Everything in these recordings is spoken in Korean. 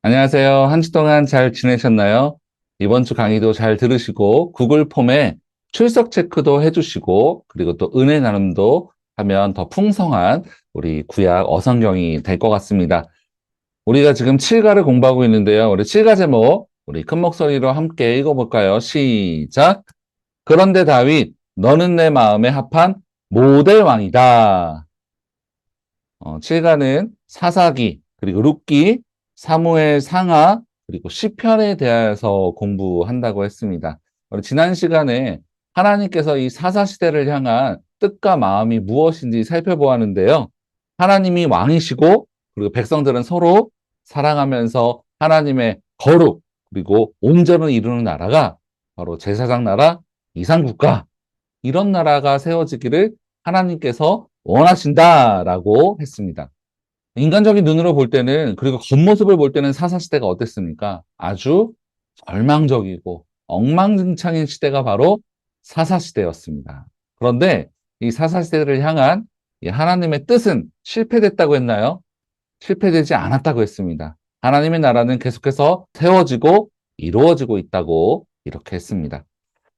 안녕하세요. 한 주 동안 잘 지내셨나요? 이번 주 강의도 잘 들으시고 구글 폼에 출석 체크도 해주시고 그리고 또 은혜 나눔도 하면 더 풍성한 우리 구약 어성경이 될 것 같습니다. 우리가 지금 칠가를 공부하고 있는데요. 우리 칠가 제목 우리 큰 목소리로 함께 읽어볼까요? 시작. 그런데 다윗 너는 내 마음에 합한 모델 왕이다. 칠가는 사사기, 그리고 룻기, 사무엘 상하, 그리고 시편에 대해서 공부한다고 했습니다. 우리 지난 시간에 하나님께서 이 사사시대를 향한 뜻과 마음이 무엇인지 살펴보았는데요. 하나님이 왕이시고, 그리고 백성들은 서로 사랑하면서 하나님의 거룩, 그리고 온전을 이루는 나라가 바로 제사장 나라, 이상국가, 이런 나라가 세워지기를 하나님께서 원하신다라고 했습니다. 인간적인 눈으로 볼 때는, 그리고 겉모습을 볼 때는 사사시대가 어땠습니까? 아주 절망적이고 엉망진창인 시대가 바로 사사시대였습니다. 그런데 이 사사시대를 향한 이 하나님의 뜻은 실패됐다고 했나요? 실패되지 않았다고 했습니다. 하나님의 나라는 계속해서 세워지고 이루어지고 있다고 이렇게 했습니다.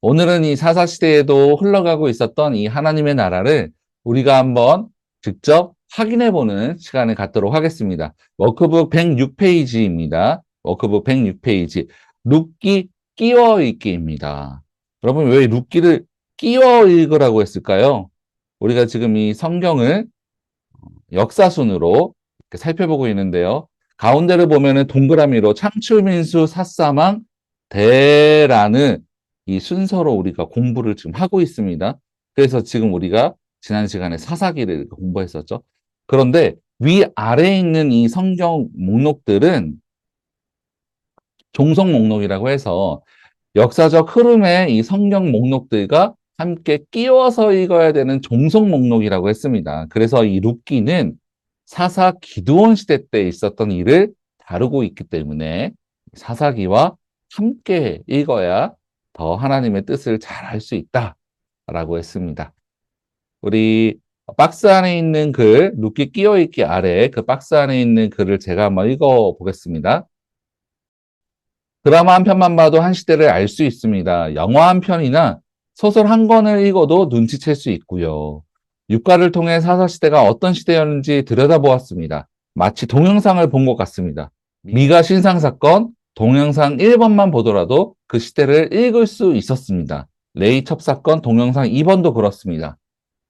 오늘은 이 사사시대에도 흘러가고 있었던 이 하나님의 나라를 우리가 한번 직접 확인해 보는 시간을 갖도록 하겠습니다. 워크북 106페이지입니다. 워크북 106페이지. 룻기 끼워 읽기입니다. 여러분, 왜 룻기를 끼워 읽으라고 했을까요? 우리가 지금 이 성경을 역사순으로 이렇게 살펴보고 있는데요. 가운데를 보면은 동그라미로 창출민수 사사망 대라는 이 순서로 우리가 공부를 지금 하고 있습니다. 그래서 지금 우리가 지난 시간에 사사기를 공부했었죠. 그런데 위아래에 있는 이 성경 목록들은 종속 목록이라고 해서 역사적 흐름의 이 성경 목록들과 함께 끼워서 읽어야 되는 종속 목록이라고 했습니다. 그래서 이 룻기는 사사 기드온 시대 때 있었던 일을 다루고 있기 때문에 사사기와 함께 읽어야 더 하나님의 뜻을 잘 알 수 있다라고 했습니다. 우리 박스 안에 있는 글, 룻기 끼워 읽기 아래 그 박스 안에 있는 글을 제가 한번 읽어 보겠습니다. 드라마 한 편만 봐도 한 시대를 알 수 있습니다. 영화 한 편이나 소설 한 권을 읽어도 눈치챌 수 있고요. 육가를 통해 사사시대가 어떤 시대였는지 들여다보았습니다. 마치 동영상을 본 것 같습니다. 미가 신상사건, 동영상 1번만 보더라도 그 시대를 읽을 수 있었습니다. 레이 첩사건 동영상 2번도 그렇습니다.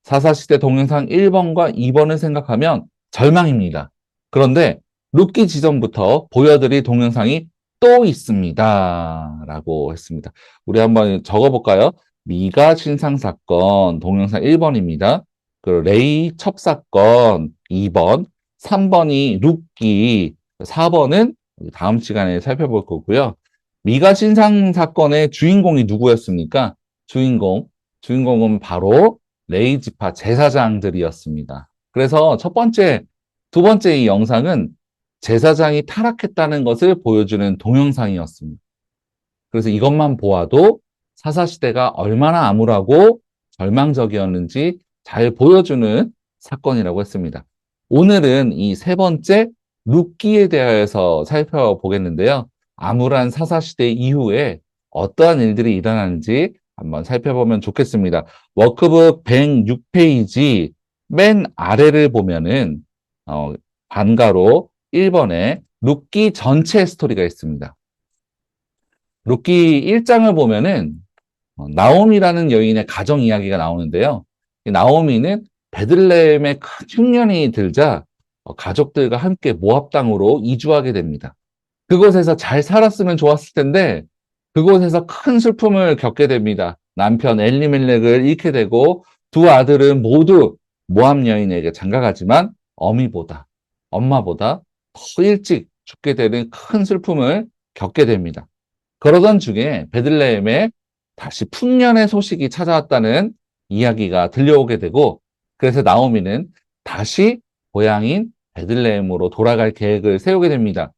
사사시대 동영상 1번과 2번을 생각하면 절망입니다. 그런데 룻기 지점부터 보여드릴 동영상이 또 있습니다. 라고 했습니다. 우리 한번 적어볼까요? 미가 신상사건 동영상 1번입니다. 그 레이 첩사건 2번, 3번이 룻기, 4번은 다음 시간에 살펴볼 거고요. 미가 신상사건의 주인공이 누구였습니까? 주인공은 바로 레이 지파 제사장들이었습니다. 그래서 첫 번째, 두 번째 이 영상은 제사장이 타락했다는 것을 보여주는 동영상이었습니다. 그래서 이것만 보아도 사사시대가 얼마나 암울하고 절망적이었는지 잘 보여주는 사건이라고 했습니다. 오늘은 이 세 번째 룻기에 대해서 살펴보겠는데요. 암울한 사사시대 이후에 어떠한 일들이 일어나는지 한번 살펴보면 좋겠습니다. 워크북 106페이지 맨 아래를 보면은 반가로 1번에 룻기 전체 스토리가 있습니다. 룻기 1장을 보면은 나옴이라는 여인의 가정 이야기가 나오는데요. 나오미는 베들레헴에 큰 흉년이 들자 가족들과 함께 모압 땅으로 이주하게 됩니다. 그곳에서 잘 살았으면 좋았을 텐데 그곳에서 큰 슬픔을 겪게 됩니다. 남편 엘리멜렉을 잃게 되고 두 아들은 모두 모압 여인에게 장가가지만 엄마보다 더 일찍 죽게 되는 큰 슬픔을 겪게 됩니다. 그러던 중에 베들레헴에 다시 풍년의 소식이 찾아왔다는 이야기가 들려오게 되고 그래서 나오미는 다시 고향인 베들레헴으로 돌아갈 계획을 세우게 됩니다.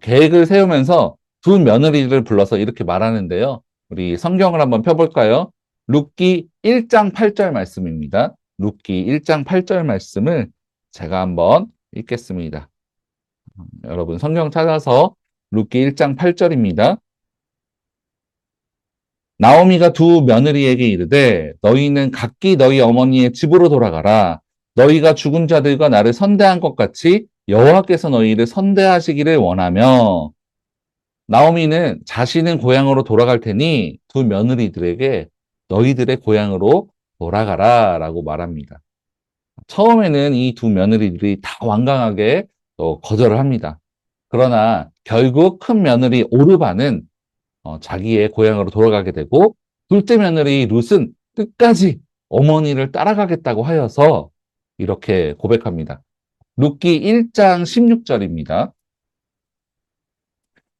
계획을 세우면서 두 며느리를 불러서 이렇게 말하는데요. 우리 성경을 한번 펴볼까요? 룻기 1장 8절 말씀입니다. 룻기 1장 8절 말씀을 제가 한번 읽겠습니다. 여러분 성경 찾아서 룻기 1장 8절입니다. 나오미가 두 며느리에게 이르되 너희는 각기 너희 어머니의 집으로 돌아가라. 너희가 죽은 자들과 나를 선대한 것 같이 여호와께서 너희를 선대하시기를 원하며 나오미는 자신은 고향으로 돌아갈 테니 두 며느리들에게 너희들의 고향으로 돌아가라 라고 말합니다. 처음에는 이 두 며느리들이 다 완강하게 거절을 합니다. 그러나 결국 큰 며느리 오르바는 자기의 고향으로 돌아가게 되고 둘째 며느리 룻은 끝까지 어머니를 따라가겠다고 하여서 이렇게 고백합니다. 룻기 1장 16절입니다.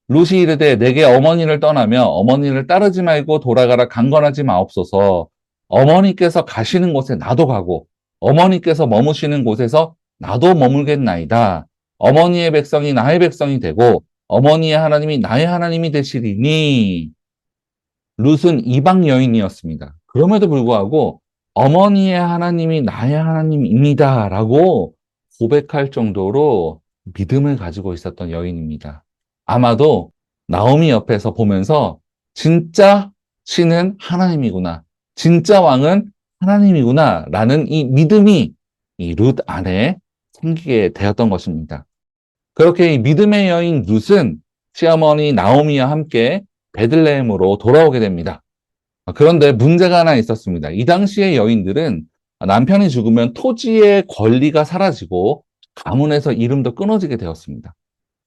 룻이 이르되 내게 어머니를 떠나며 어머니를 따르지 말고 돌아가라 강건하지 마옵소서. 어머니께서 가시는 곳에 나도 가고 어머니께서 머무시는 곳에서 나도 머물겠나이다. 어머니의 백성이 나의 백성이 되고 어머니의 하나님이 나의 하나님이 되시리니. 룻은 이방 여인이었습니다. 그럼에도 불구하고 어머니의 하나님이 나의 하나님입니다 라고 고백할 정도로 믿음을 가지고 있었던 여인입니다. 아마도 나오미 옆에서 보면서 진짜 신은 하나님이구나, 진짜 왕은 하나님이구나 라는 이 믿음이 이 룻 안에 생기게 되었던 것입니다. 그렇게 이 믿음의 여인 룻은 시어머니 나오미와 함께 베들레헴으로 돌아오게 됩니다. 그런데 문제가 하나 있었습니다. 이 당시의 여인들은 남편이 죽으면 토지의 권리가 사라지고 가문에서 이름도 끊어지게 되었습니다.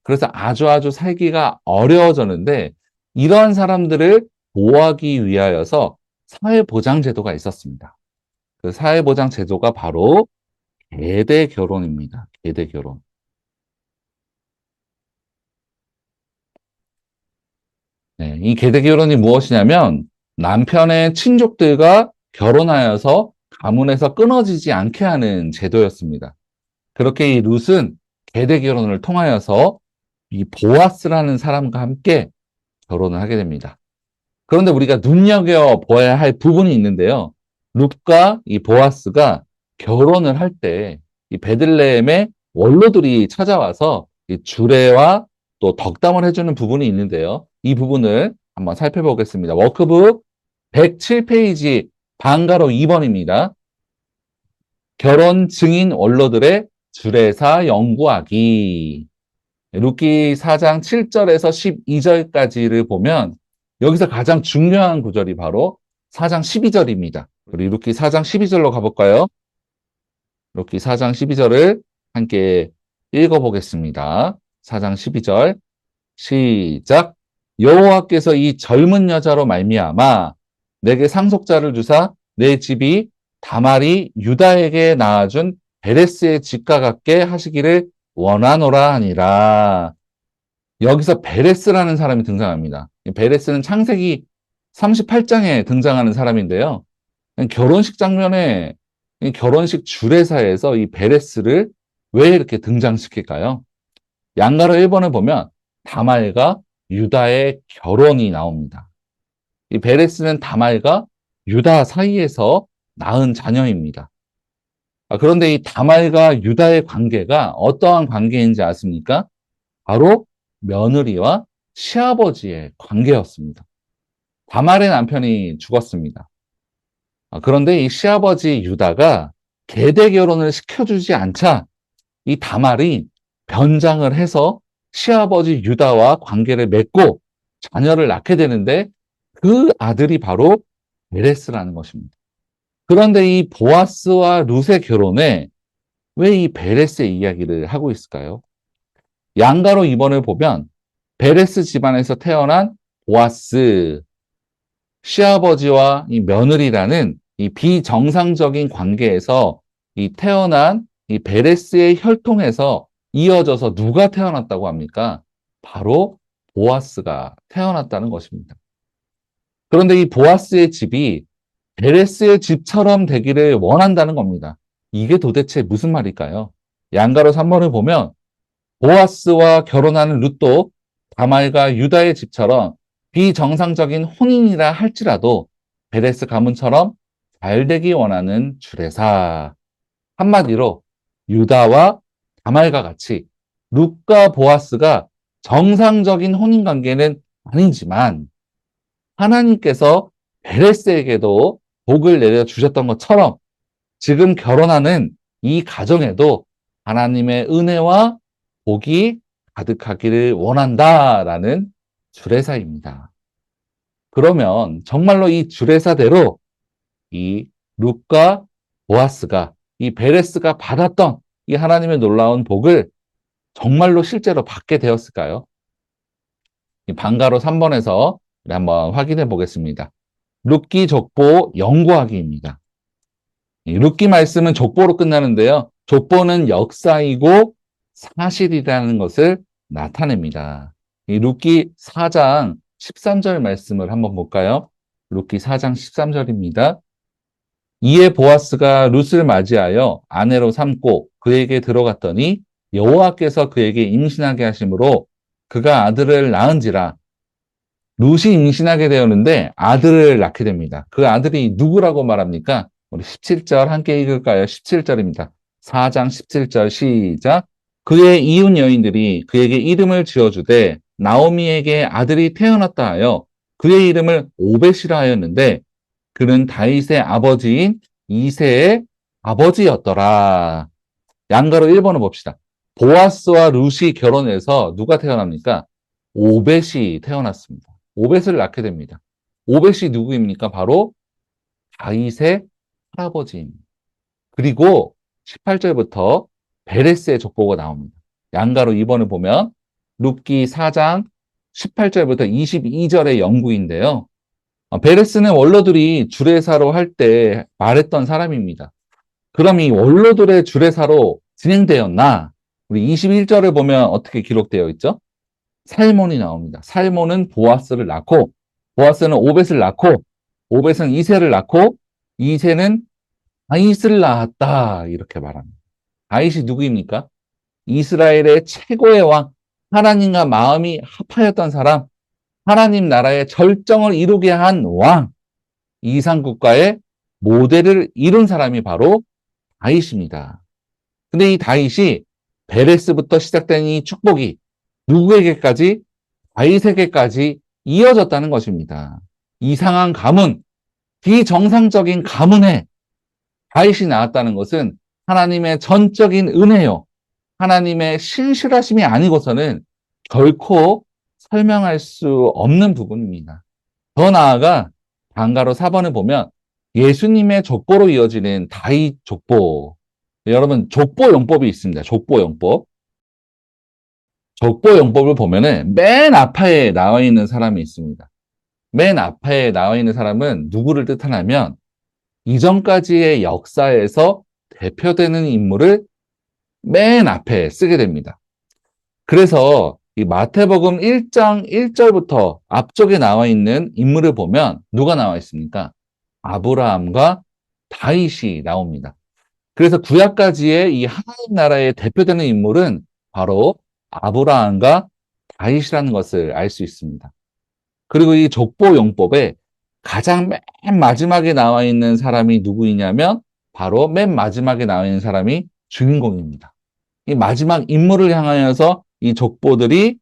그래서 아주 살기가 어려워졌는데 이러한 사람들을 보호하기 위하여서 사회보장제도가 있었습니다. 그 사회보장제도가 바로 계대결혼입니다. 계대결혼. 네, 이 계대결혼이 무엇이냐면 남편의 친족들과 결혼하여서 가문에서 끊어지지 않게 하는 제도였습니다. 그렇게 이 룻은 계대결혼을 통하여서 이 보아스라는 사람과 함께 결혼을 하게 됩니다. 그런데 우리가 눈여겨봐야 할 부분이 있는데요. 룻과 이 보아스가 결혼을 할 때 이 베들레헴의 원로들이 찾아와서 이 주례와 또 덕담을 해주는 부분이 있는데요. 이 부분을 한번 살펴보겠습니다. 워크북 107페이지 방가로 2번입니다. 결혼 증인 원로들의 주례사 연구하기. 룻기 4장 7절에서 12절까지를 보면 여기서 가장 중요한 구절이 바로 4장 12절입니다. 우리 룻기 4장 12절로 가볼까요? 룻기 4장 12절을 함께 읽어보겠습니다. 4장 12절 시작. 여호와께서 이 젊은 여자로 말미암아 내게 상속자를 주사 내 집이 다말이 유다에게 낳아준 베레스의 집과 같게 하시기를 원하노라 하니라. 여기서 베레스라는 사람이 등장합니다. 베레스는 창세기 38장에 등장하는 사람인데요. 결혼식 장면에 결혼식 주례사에서 이 베레스를 왜 이렇게 등장시킬까요? 양가로 1번을 보면 다말과 유다의 결혼이 나옵니다. 이 베레스는 다말과 유다 사이에서 낳은 자녀입니다. 그런데 이 다말과 유다의 관계가 어떠한 관계인지 아십니까? 바로 며느리와 시아버지의 관계였습니다. 다말의 남편이 죽었습니다. 그런데 이 시아버지 유다가 계대 결혼을 시켜주지 않자 이 다말이 변장을 해서 시아버지 유다와 관계를 맺고 자녀를 낳게 되는데 그 아들이 바로 베레스라는 것입니다. 그런데 이 보아스와 룻의 결혼에 왜 이 베레스의 이야기를 하고 있을까요? 양가로 2번을 보면 베레스 집안에서 태어난 보아스, 시아버지와 이 며느리라는 이 비정상적인 관계에서 이 태어난 이 베레스의 혈통에서 이어져서 누가 태어났다고 합니까? 바로 보아스가 태어났다는 것입니다. 그런데 이 보아스의 집이 베레스의 집처럼 되기를 원한다는 겁니다. 이게 도대체 무슨 말일까요? 양가로 3번을 보면 보아스와 결혼하는 룻도 다말과 유다의 집처럼 비정상적인 혼인이라 할지라도 베레스 가문처럼 잘 되기 원하는 주례사. 한마디로 유다와 다말과 같이 룻과 보아스가 정상적인 혼인관계는 아니지만 하나님께서 베레스에게도 복을 내려주셨던 것처럼 지금 결혼하는 이 가정에도 하나님의 은혜와 복이 가득하기를 원한다라는 주례사입니다. 그러면 정말로 이 주례사대로 이 룻과 보아스가 이 베레스가 받았던 이 하나님의 놀라운 복을 정말로 실제로 받게 되었을까요? 이 방가로 3번에서 한번 확인해 보겠습니다. 룻기 족보 연구하기입니다. 룻기 말씀은 족보로 끝나는데요. 족보는 역사이고 사실이라는 것을 나타냅니다. 이 룻기 4장 13절 말씀을 한번 볼까요? 룻기 4장 13절입니다. 이에 보아스가 룻을 맞이하여 아내로 삼고 그에게 들어갔더니 여호와께서 그에게 임신하게 하심으로 그가 아들을 낳은지라. 룻이 임신하게 되었는데 아들을 낳게 됩니다. 그 아들이 누구라고 말합니까? 우리 17절 함께 읽을까요? 17절입니다. 4장 17절 시작. 그의 이웃 여인들이 그에게 이름을 지어주되 나오미에게 아들이 태어났다 하여 그의 이름을 오벳이라 하였는데 그는 다윗의 아버지인 이새의 아버지였더라. 양가로 1번을 봅시다. 보아스와 룻이 결혼해서 누가 태어납니까? 오벳이 태어났습니다. 오벳을 낳게 됩니다. 오벳이 누구입니까? 바로 다윗의 할아버지입니다. 그리고 18절부터 베레스의 족보가 나옵니다. 양가로 2번을 보면 룻기 4장 18절부터 22절의 연구인데요. 베레스는 원로들이 주례사로 할 때 말했던 사람입니다. 그럼 이 원로들의 주례사로 진행되었나? 우리 21절을 보면 어떻게 기록되어 있죠? 살몬이 나옵니다. 살몬은 보아스를 낳고, 보아스는 오벳을 낳고, 오벳은 이새를 낳고, 이새는 다윗을 낳았다. 이렇게 말합니다. 다윗이 누구입니까? 이스라엘의 최고의 왕, 하나님과 마음이 합하였던 사람, 하나님 나라의 절정을 이루게 한 왕, 이상국가의 모델을 이룬 사람이 바로 다윗입니다. 근데 이 다윗이 베레스부터 시작된 이 축복이 누구에게까지? 다윗에게까지 이어졌다는 것입니다. 이상한 가문, 비정상적인 가문에 다윗이 나왔다는 것은 하나님의 전적인 은혜요. 하나님의 신실하심이 아니고서는 결코 설명할 수 없는 부분입니다. 더 나아가 방가로 4번을 보면 예수님의 족보로 이어지는 다윗 족보. 여러분, 족보용법이 있습니다. 족보용법. 족보용법을 보면은 맨 앞에 나와 있는 사람이 있습니다. 맨 앞에 나와 있는 사람은 누구를 뜻하냐면 이전까지의 역사에서 대표되는 인물을 맨 앞에 쓰게 됩니다. 그래서 이 마태복음 1장 1절부터 앞쪽에 나와 있는 인물을 보면 누가 나와 있습니까? 아브라함과 다윗이 나옵니다. 그래서 구약까지의 이 하나님 나라의 대표되는 인물은 바로 아브라함과 다윗이라는 것을 알 수 있습니다. 그리고 이 족보용법에 가장 맨 마지막에 나와 있는 사람이 누구이냐면 바로 맨 마지막에 나와 있는 사람이 주인공입니다. 이 마지막 인물을 향하여서 이 족보들이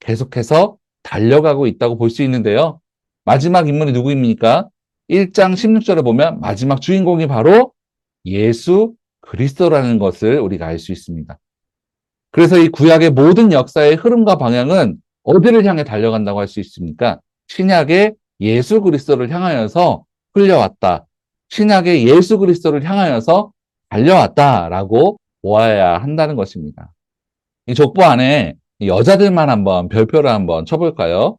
계속해서 달려가고 있다고 볼 수 있는데요. 마지막 인물이 누구입니까? 1장 16절에 보면 마지막 주인공이 바로 예수 그리스도라는 것을 우리가 알 수 있습니다. 그래서 이 구약의 모든 역사의 흐름과 방향은 어디를 향해 달려간다고 할 수 있습니까? 신약의 예수 그리스도를 향하여서 흘려왔다. 신약의 예수 그리스도를 향하여서 달려왔다라고 보아야 한다는 것입니다. 이 족보 안에 여자들만 한번 별표를 한번 쳐볼까요?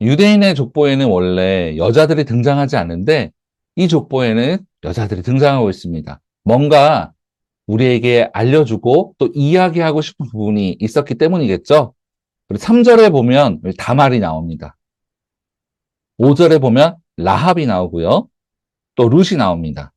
유대인의 족보에는 원래 여자들이 등장하지 않는데 이 족보에는 여자들이 등장하고 있습니다. 뭔가 우리에게 알려주고 또 이야기하고 싶은 부분이 있었기 때문이겠죠. 그리고 3절에 보면 다말이 나옵니다. 5절에 보면 라합이 나오고요. 또 룻이 나옵니다.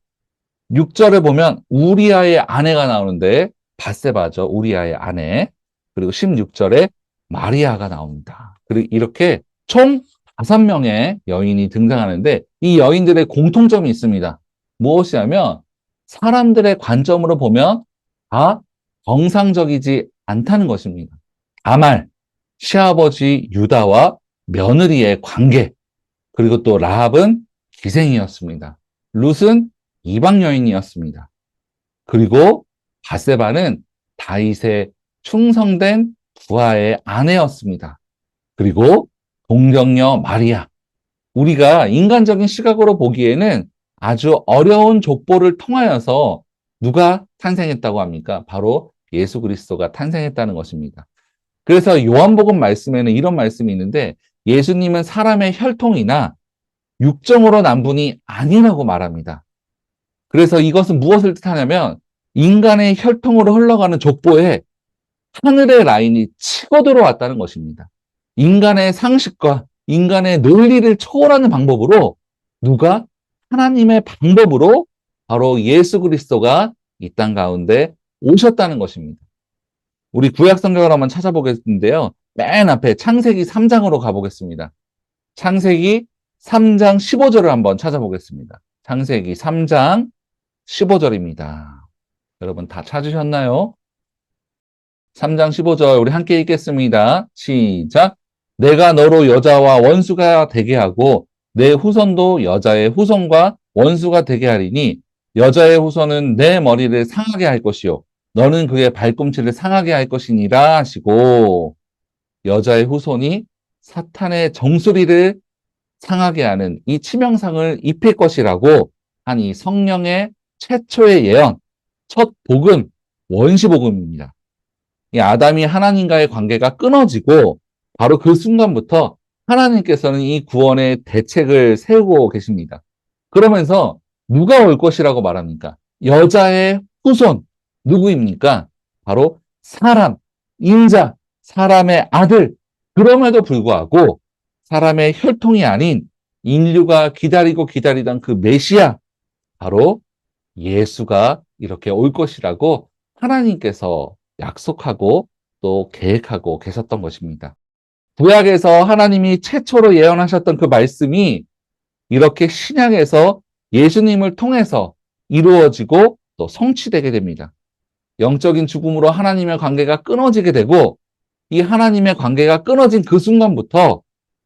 6절에 보면 우리아의 아내가 나오는데 밧세바죠. 우리아의 아내. 그리고 16절에 마리아가 나옵니다. 그리고 이렇게 총 5명의 여인이 등장하는데 이 여인들의 공통점이 있습니다. 무엇이냐면 사람들의 관점으로 보면 다 정상적이지 않다는 것입니다. 다말, 시아버지 유다와 며느리의 관계, 그리고 또 라합은 기생이었습니다. 룻은 이방 여인이었습니다. 그리고 바세바는 다윗의 충성된 부하의 아내였습니다. 그리고 동정녀 마리아. 우리가 인간적인 시각으로 보기에는 아주 어려운 족보를 통하여서 누가 탄생했다고 합니까? 바로 예수 그리스도가 탄생했다는 것입니다. 그래서 요한복음 말씀에는 이런 말씀이 있는데 예수님은 사람의 혈통이나 육정으로 난 분이 아니라고 말합니다. 그래서 이것은 무엇을 뜻하냐면 인간의 혈통으로 흘러가는 족보에 하늘의 라인이 치고 들어왔다는 것입니다. 인간의 상식과 인간의 논리를 초월하는 방법으로 누가 하나님의 방법으로 바로 예수 그리스도가 이 땅 가운데 오셨다는 것입니다. 우리 구약 성경을 한번 찾아보겠는데요. 맨 앞에 창세기 3장으로 가보겠습니다. 창세기 3장 15절을 한번 찾아보겠습니다. 창세기 3장 15절입니다. 여러분 다 찾으셨나요? 3장 15절 우리 함께 읽겠습니다. 시작. 내가 너로 여자와 원수가 되게 하고 내 후손도 여자의 후손과 원수가 되게 하리니 여자의 후손은 내 머리를 상하게 할 것이요 너는 그의 발꿈치를 상하게 할 것이니라 하시고 여자의 후손이 사탄의 정수리를 상하게 하는 이 치명상을 입힐 것이라고 한 이 성령의 최초의 예언, 첫 복음, 원시복음입니다. 이 아담이 하나님과의 관계가 끊어지고 바로 그 순간부터 하나님께서는 이 구원의 대책을 세우고 계십니다. 그러면서 누가 올 것이라고 말합니까? 여자의 후손, 누구입니까? 바로 사람, 인자, 사람의 아들. 그럼에도 불구하고 사람의 혈통이 아닌 인류가 기다리고 기다리던 그 메시아, 바로 예수가 이렇게 올 것이라고 하나님께서 약속하고 또 계획하고 계셨던 것입니다. 구약에서 하나님이 최초로 예언하셨던 그 말씀이 이렇게 신약에서 예수님을 통해서 이루어지고 또 성취되게 됩니다. 영적인 죽음으로 하나님의 관계가 끊어지게 되고 이 하나님의 관계가 끊어진 그 순간부터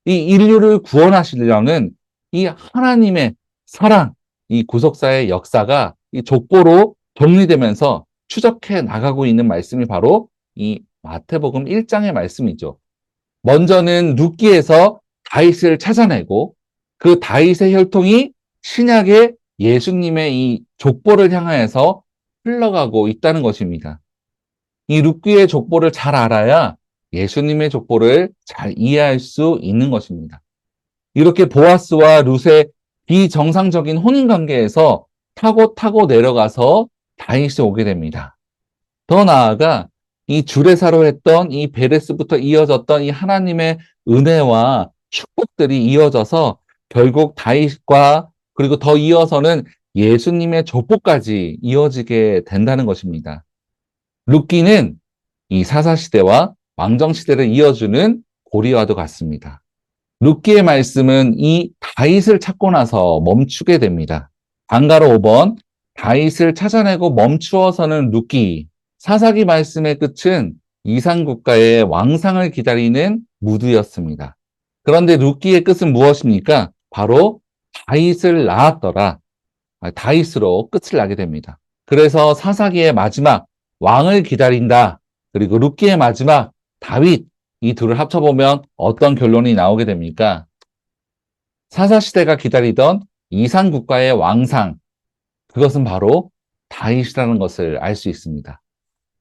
이 인류를 구원하시려는 이 하나님의 사랑, 이 구속사의 역사가 이 족보로 정리되면서 추적해 나가고 있는 말씀이 바로 이 마태복음 1장의 말씀이죠. 먼저는 룻기에서 다윗을 찾아내고 그 다윗의 혈통이 신약의 예수님의 이 족보를 향하여서 흘러가고 있다는 것입니다. 이 룻기의 족보를 잘 알아야 예수님의 족보를 잘 이해할 수 있는 것입니다. 이렇게 보아스와 룻의 비정상적인 혼인관계에서 타고 내려가서 다윗이 오게 됩니다. 더 나아가 이 주례사로 했던 이 베레스부터 이어졌던 이 하나님의 은혜와 축복들이 이어져서 결국 다윗과 그리고 더 이어서는 예수님의 족보까지 이어지게 된다는 것입니다. 룻기는 이 사사시대와 왕정시대를 이어주는 고리와도 같습니다. 룻기의 말씀은 이 다윗을 찾고 나서 멈추게 됩니다. 방가로 5번 다윗을 찾아내고 멈추어서는 룻기. 사사기 말씀의 끝은 이산국가의 왕상을 기다리는 무드였습니다. 그런데 룻기의 끝은 무엇입니까? 바로 다윗을 낳았더라. 다윗으로 끝을 나게 됩니다. 그래서 사사기의 마지막 왕을 기다린다. 그리고 룻기의 마지막 다윗. 이 둘을 합쳐보면 어떤 결론이 나오게 됩니까? 사사시대가 기다리던 이산국가의 왕상. 그것은 바로 다윗이라는 것을 알 수 있습니다.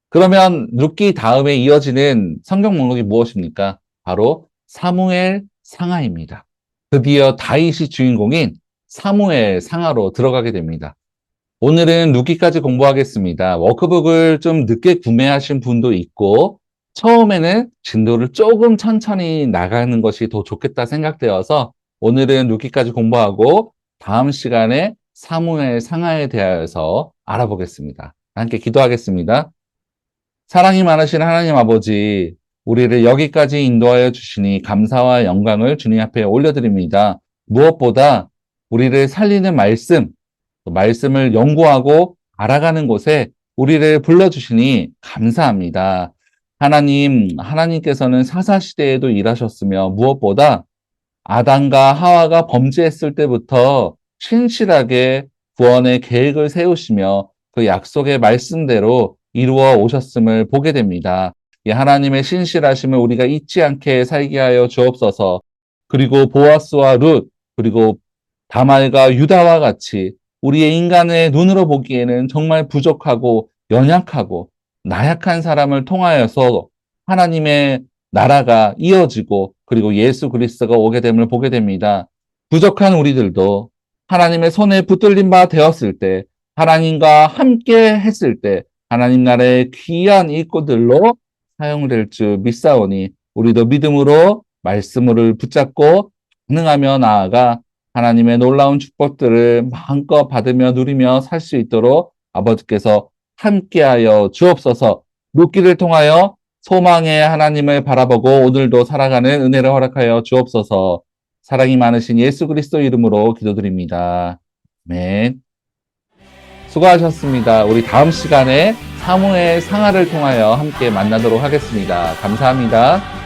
그러면 룻기 다음에 이어지는 성경 목록이 무엇입니까? 바로 사무엘 상하입니다. 드디어 다윗이 주인공인 사무엘 상하로 들어가게 됩니다. 오늘은 룻기까지 공부하겠습니다. 워크북을 좀 늦게 구매하신 분도 있고 처음에는 진도를 조금 천천히 나가는 것이 더 좋겠다 생각되어서 오늘은 룻기까지 공부하고 다음 시간에 사무엘 상하에 대하여서 알아보겠습니다. 함께 기도하겠습니다. 사랑이 많으신 하나님 아버지, 우리를 여기까지 인도하여 주시니 감사와 영광을 주님 앞에 올려드립니다. 무엇보다 우리를 살리는 말씀을 연구하고 알아가는 곳에 우리를 불러주시니 감사합니다. 하나님께서는 사사시대에도 일하셨으며 무엇보다 아담과 하와가 범죄했을 때부터 신실하게 구원의 계획을 세우시며 그 약속의 말씀대로 이루어 오셨음을 보게 됩니다. 이 하나님의 신실하심을 우리가 잊지 않게 살게 하여 주옵소서. 그리고 보아스와 룻, 그리고 다말과 유다와 같이 우리의 인간의 눈으로 보기에는 정말 부족하고 연약하고 나약한 사람을 통하여서 하나님의 나라가 이어지고 그리고 예수 그리스도가 오게 됨을 보게 됩니다. 부족한 우리들도 하나님의 손에 붙들린 바 되었을 때, 하나님과 함께 했을 때 하나님 나라의 귀한 일꾼들로 사용될 줄 믿사오니 우리도 믿음으로 말씀을 붙잡고 가능하며 나아가 하나님의 놀라운 축복들을 마음껏 받으며 누리며 살 수 있도록 아버지께서 함께하여 주옵소서. 룻기를 통하여 소망의 하나님을 바라보고 오늘도 살아가는 은혜를 허락하여 주옵소서. 사랑이 많으신 예수 그리스도 이름으로 기도드립니다. 아멘. 수고하셨습니다. 우리 다음 시간에 사무의 상하를 통하여 함께 만나도록 하겠습니다. 감사합니다.